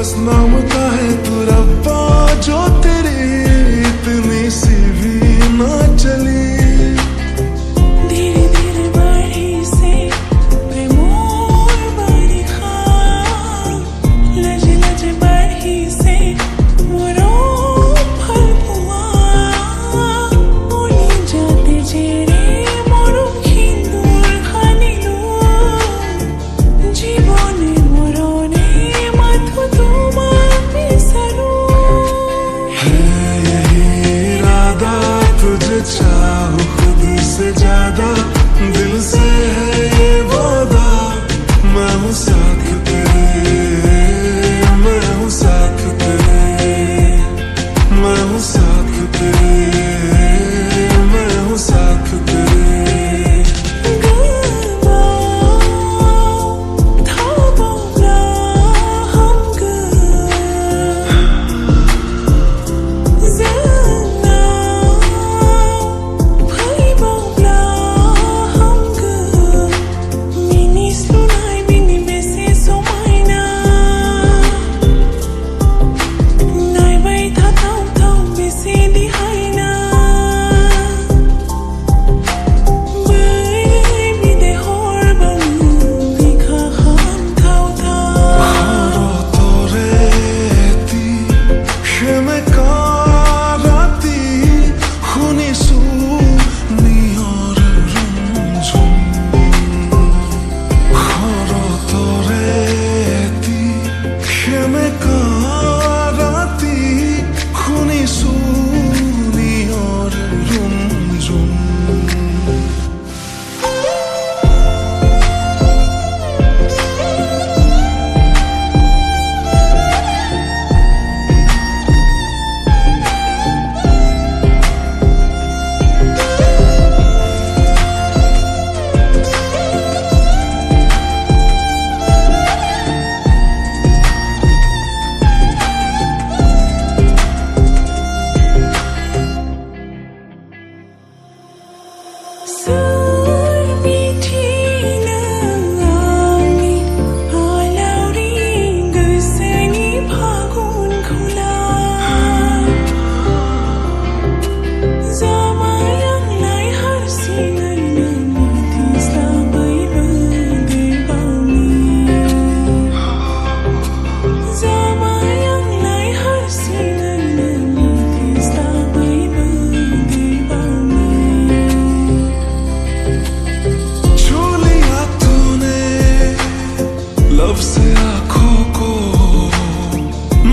बस नाम का है तू रब्बा, जो तेरी इतनी सी भी ना चली। चाहूं खुद से ज्यादा, दिल से है ये वादा, मैं हूँ साथ तेरे, मैं हूँ साथ तेरे, मैं हूँ साथ तेरे, मैं हूँ साथ तेरे। लब से आँखों को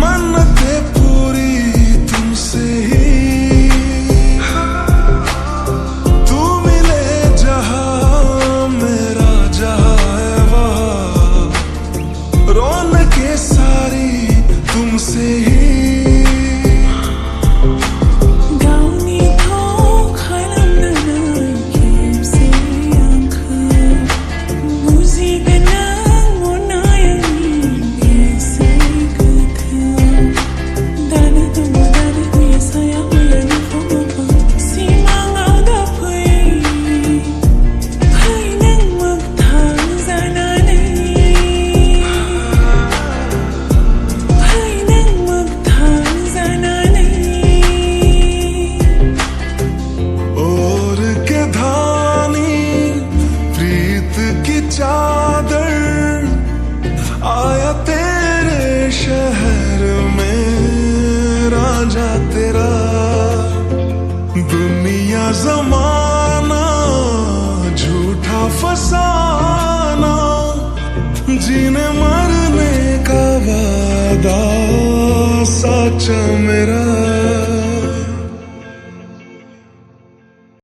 मन्नतें पूरी तुमसे ही, तू मिले जहाँ मेरा जहाँ है वहाँ, रौनकें सारी तुमसे ही। चादर आया तेरे शहर में राजा तेरा, दुनिया जमाना झूठा फसाना, जीने मरने का वादा सच्चा मेरा।